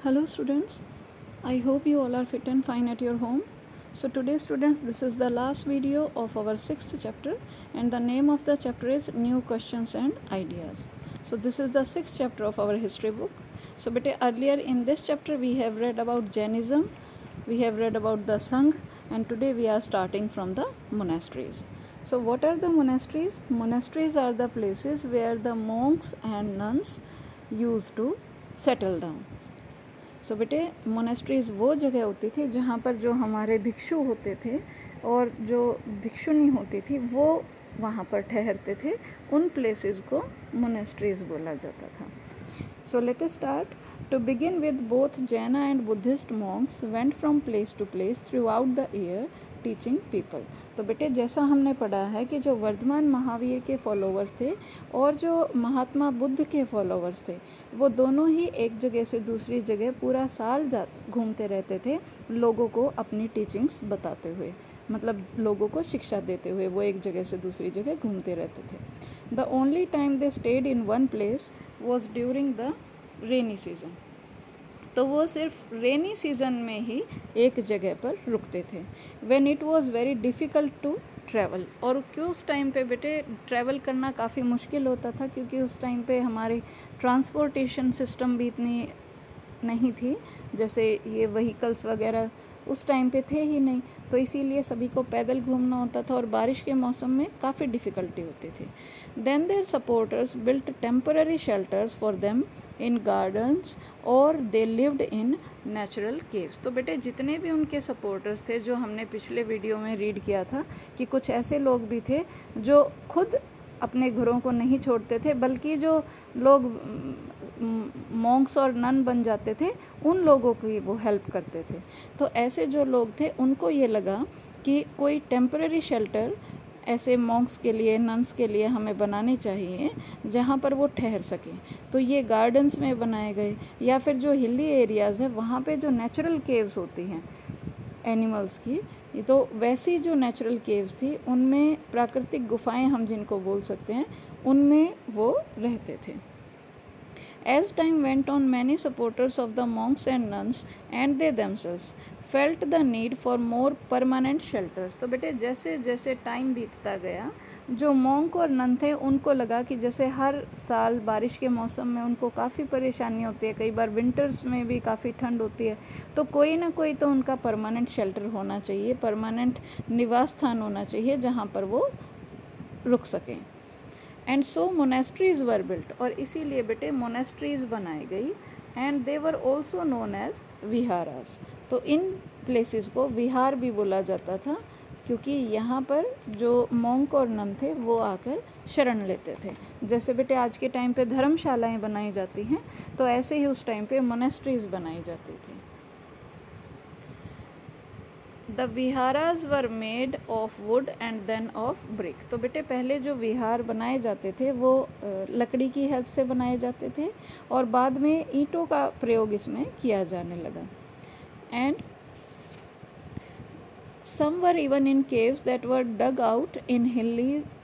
Hello students, I hope you all are fit and fine at your home. So today students, this is the last video of our 6th chapter and the name of the chapter is New Questions and Ideas. So this is the 6th chapter of our history book. So beta, earlier in this chapter we have read about Jainism, we have read about the Sangh, and today we are starting from the monasteries. So what are the monasteries? Monasteries are the places where the monks and nuns used to settle down. सो बेटे monasteries वो जगह होती थी जहाँ पर जो हमारे भिक्षु होते थे और जो भिक्षुनी होती थी वो वहाँ पर ठहरते थे, उन प्लेसेस को मोनेस्ट्रीज़ बोला जाता था. So let us start. To begin with both Jaina and Buddhist monks went from place to place throughout the year teaching people. तो बेटे जैसा हमने पढ़ा है कि जो वर्धमान महावीर के फॉलोवर्स थे और जो महात्मा बुद्ध के फॉलोवर्स थे वो दोनों ही एक जगह से दूसरी जगह पूरा साल घूमते रहते थे, लोगों को अपनी टीचिंग्स बताते हुए, मतलब लोगों को शिक्षा देते हुए वो एक जगह से दूसरी जगह घूमते रहते थे. The only time they stayed in one place was during the rainy season. तो वो सिर्फ रेनी सीज़न में ही एक जगह पर रुकते थे. When it was very difficult to travel, और क्यों उस टाइम पे बेटे ट्रैवल करना काफ़ी मुश्किल होता था क्योंकि उस टाइम पे हमारे ट्रांसपोर्टेशन सिस्टम भी इतनी नहीं थी, जैसे ये व्हीकल्स वगैरह उस टाइम पे थे ही नहीं, तो इसीलिए सभी को पैदल घूमना होता था और बारिश के मौसम में काफ़ी डिफ़िकल्टी होती थी. Then there supporters built temporary shelters for them in gardens और they lived in natural caves. तो बेटे जितने भी उनके सपोर्टर्स थे, जो हमने पिछले वीडियो में रीड किया था कि कुछ ऐसे लोग भी थे जो खुद अपने घरों को नहीं छोड़ते थे, बल्कि जो लोग मॉन्क्स और नन बन जाते थे उन लोगों की वो हेल्प करते थे. तो ऐसे जो लोग थे उनको ये लगा कि कोई टेम्पररी शेल्टर ऐसे मॉन्क्स के लिए, नन्स के लिए हमें बनाने चाहिए जहाँ पर वो ठहर सकें. तो ये गार्डन्स में बनाए गए या फिर जो हिली एरियाज़ है वहाँ पे जो नेचुरल केव्स होती हैं एनिमल्स की, तो वैसी जो नेचुरल केव्स थी उनमें प्राकृतिक गुफाएं हम जिनको बोल सकते हैं, उनमें वो रहते थे. As time went on, many supporters of the monks and nuns and they themselves felt the need for more permanent shelters. तो बेटे जैसे जैसे टाइम बीतता गया, जो मॉन्क और नन थे उनको लगा कि जैसे हर साल बारिश के मौसम में उनको काफ़ी परेशानी होती है, कई बार विंटर्स में भी काफ़ी ठंड होती है, तो कोई ना कोई तो उनका परमानेंट शेल्टर होना चाहिए, परमानेंट निवास स्थान होना चाहिए जहाँ पर वो रुक सकें. And so monasteries were built, और इसीलिए बेटे मोनेस्ट्रीज़ बनाई गई. And they were also known as viharas. तो इन प्लेसेस को विहार भी बोला जाता था क्योंकि यहाँ पर जो मॉन्क और नन थे वो आकर शरण लेते थे. जैसे बेटे आज के टाइम पे धर्मशालाएं बनाई जाती हैं, तो ऐसे ही उस टाइम पे मोनेस्ट्रीज़ बनाई जाती थी. The viharas were made of wood and then of brick. तो बेटे पहले जो विहार बनाए जाते थे वो लकड़ी की हेल्प से बनाए जाते थे और बाद में ईंटों का प्रयोग इसमें किया जाने लगा. And some were even in caves that were dug out in hills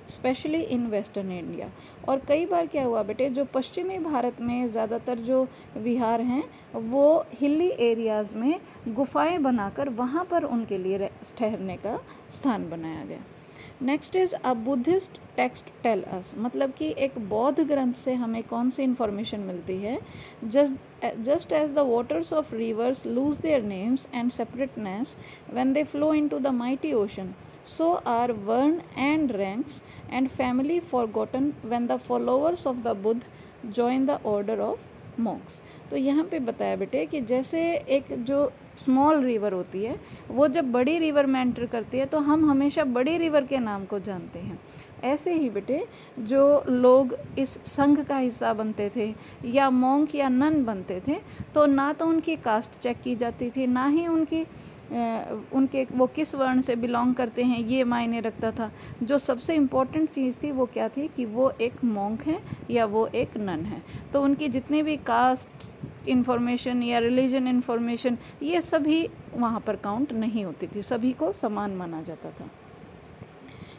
specially in western India. और कई बार क्या हुआ बेटे, जो पश्चिमी भारत में ज़्यादातर जो विहार हैं वो हिली एरियाज़ में गुफाएं बनाकर वहाँ पर उनके लिए ठहरने का स्थान बनाया गया. Next is a Buddhist text tell us, मतलब कि एक बौद्ध ग्रंथ से हमें कौन सी इन्फॉर्मेशन मिलती है. Just as the waters of rivers lose their names and separateness when they flow into the mighty ocean, so are wern and ranks and family forgotten when the followers of the Buddha join the order of monks. तो यहाँ पे बताया बेटे कि जैसे एक जो small river होती है वो जब बड़ी रिवर में एंटर करती है तो हम हमेशा बड़ी रिवर के नाम को जानते हैं. ऐसे ही बेटे जो लोग इस संघ का हिस्सा बनते थे या मॉन्क या नन बनते थे, तो ना तो उनकी कास्ट चेक की जाती थी, ना ही उनके वो किस वर्ण से बिलोंग करते हैं ये मायने रखता था. जो सबसे इम्पोर्टेंट चीज़ थी वो क्या थी कि वो एक मॉन्क है या वो एक नन है. तो उनकी जितनी भी कास्ट इन्फॉर्मेशन या रिलीजन इन्फॉर्मेशन ये सभी वहाँ पर काउंट नहीं होती थी, सभी को समान माना जाता था.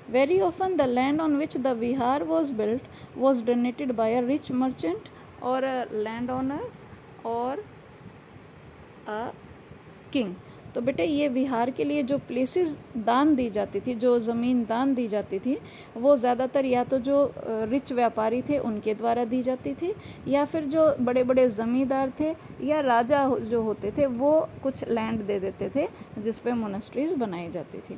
Very often the land on which the vihar was built was donated by a rich merchant or a landowner or a king. तो बेटे ये विहार के लिए जो प्लेसेस दान दी जाती थी, जो ज़मीन दान दी जाती थी, वो ज़्यादातर या तो जो रिच व्यापारी थे उनके द्वारा दी जाती थी, या फिर जो बड़े बड़े ज़मींदार थे या राजा जो होते थे वो कुछ लैंड दे देते थे जिस पे मोनेस्ट्रीज बनाई जाती थी।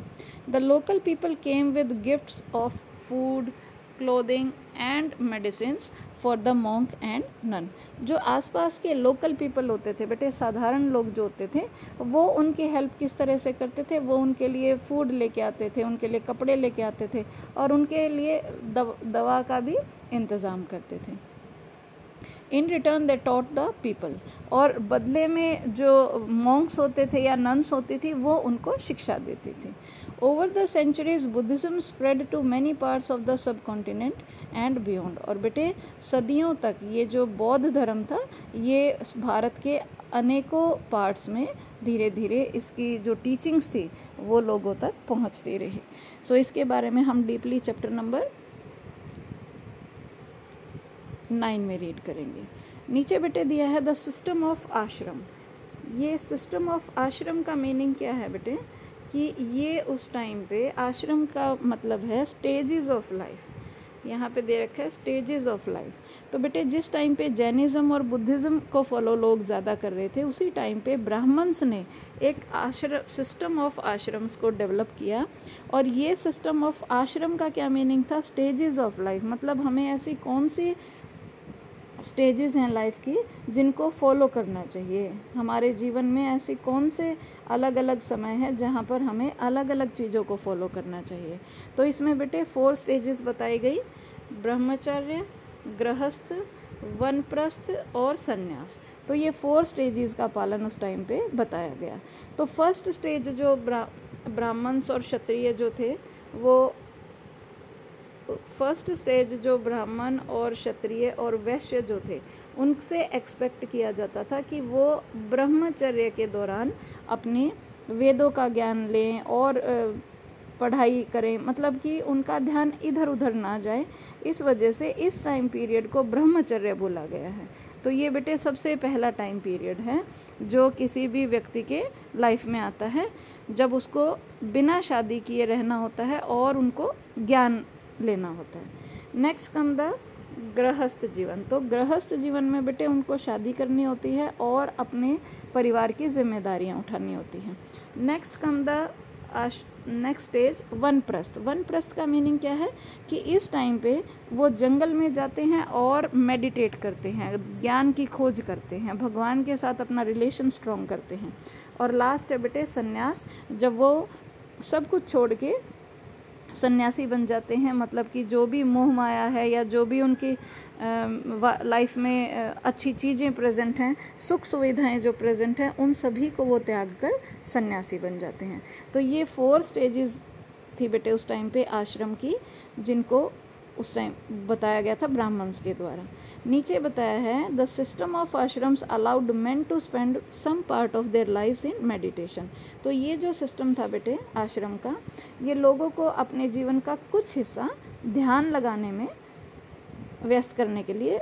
The local people came with gifts of food, clothing and medicines for the monk and nun. जो आसपास के लोकल पीपल होते थे बेटे, साधारण लोग जो होते थे, वो उनकी हेल्प किस तरह से करते थे, वो उनके लिए फूड लेके आते थे, उनके लिए कपड़े लेके आते थे और उनके लिए दवा का भी इंतज़ाम करते थे। In return they taught the people, और बदले में जो मॉन्क्स होते थे या नन्स होती थी वो उनको शिक्षा देती थी। Over the centuries Buddhism spread to many parts of the subcontinent and beyond. और बेटे सदियों तक ये जो बौद्ध धर्म था ये भारत के अनेकों पार्ट्स में धीरे धीरे इसकी जो टीचिंग्स थी वो लोगों तक पहुंचती रही। सो इसके बारे में हम डीपली चैप्टर नंबर 9 में रीड करेंगे। नीचे बेटे दिया है द सिस्टम ऑफ आश्रम। ये सिस्टम ऑफ आश्रम का मीनिंग क्या है बेटे, कि ये उस टाइम पे आश्रम का मतलब है स्टेजेस ऑफ लाइफ। यहाँ पे दे रखा है स्टेजेस ऑफ लाइफ। तो बेटे जिस टाइम पे जैनिज़्म और बुद्धिज़्म को फॉलो लोग ज़्यादा कर रहे थे, उसी टाइम पे ब्राह्मण्स ने एक सिस्टम ऑफ आश्रम्स को डेवलप किया। और ये सिस्टम ऑफ आश्रम का क्या मीनिंग था, स्टेजेस ऑफ लाइफ, मतलब हमें ऐसी कौन सी स्टेजेस हैं लाइफ की जिनको फॉलो करना चाहिए। हमारे जीवन में ऐसी कौन से अलग अलग समय है जहाँ पर हमें अलग अलग चीज़ों को फॉलो करना चाहिए। तो इसमें बेटे 4 स्टेजेस बताई गई, ब्रह्मचर्य, गृहस्थ, वनप्रस्थ और संन्यास। तो ये 4 स्टेजेस का पालन उस टाइम पे बताया गया। तो फर्स्ट स्टेज जो ब्राह्मण्स और क्षत्रिय जो थे, वो फर्स्ट स्टेज जो ब्राह्मण और क्षत्रिय और वैश्य जो थे उनसे एक्सपेक्ट किया जाता था कि वो ब्रह्मचर्य के दौरान अपने वेदों का ज्ञान लें और पढ़ाई करें, मतलब कि उनका ध्यान इधर उधर ना जाए। इस वजह से इस टाइम पीरियड को ब्रह्मचर्य बोला गया है। तो ये बेटे सबसे पहला टाइम पीरियड है जो किसी भी व्यक्ति के लाइफ में आता है, जब उसको बिना शादी किए रहना होता है और उनको ज्ञान लेना होता है। नेक्स्ट कम द गृहस्थ जीवन। तो गृहस्थ जीवन में बेटे उनको शादी करनी होती है और अपने परिवार की जिम्मेदारियां उठानी होती हैं। Next come the next stage Vanaprastha. Vanaprastha का मीनिंग क्या है कि इस टाइम पे वो जंगल में जाते हैं और मेडिटेट करते हैं, ज्ञान की खोज करते हैं, भगवान के साथ अपना रिलेशन स्ट्रॉन्ग करते हैं। और लास्ट है बेटे संन्यास, जब वो सब कुछ छोड़ के सन्यासी बन जाते हैं, मतलब कि जो भी मोह माया है या जो भी उनकी लाइफ में अच्छी चीज़ें प्रेजेंट हैं, सुख सुविधाएं जो प्रेजेंट हैं, उन सभी को वो त्याग कर सन्यासी बन जाते हैं। तो ये 4 स्टेजेस थी बेटे उस टाइम पे आश्रम की, जिनको उस टाइम बताया गया था ब्राह्मण्स के द्वारा। नीचे बताया है the system of ashrams allowed men to spend some part of their lives in meditation. तो ये जो सिस्टम था बेटे आश्रम का, ये लोगों को अपने जीवन का कुछ हिस्सा ध्यान लगाने में व्यस्त करने के लिए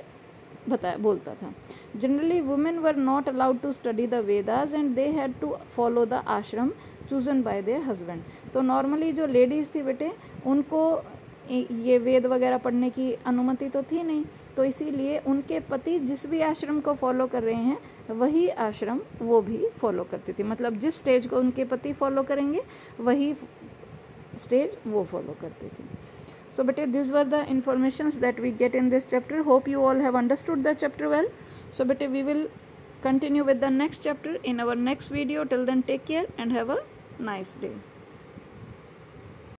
बोलता था। Generally women were not allowed to study the Vedas and they had to follow the ashram chosen by their husband. तो नॉर्मली जो लेडीज़ थी बेटे उनको ये वेद वगैरह पढ़ने की अनुमति तो थी नहीं, तो इसीलिए उनके पति जिस भी आश्रम को फॉलो कर रहे हैं वही आश्रम वो भी फॉलो करती थी। मतलब जिस स्टेज को उनके पति फॉलो करेंगे वही स्टेज वो फॉलो करती थी। So beta, these were the informations that we get in this chapter. Hope you all have understood the chapter well. So beta, we will continue with the next chapter in our next video. Till then, take care and have a nice day.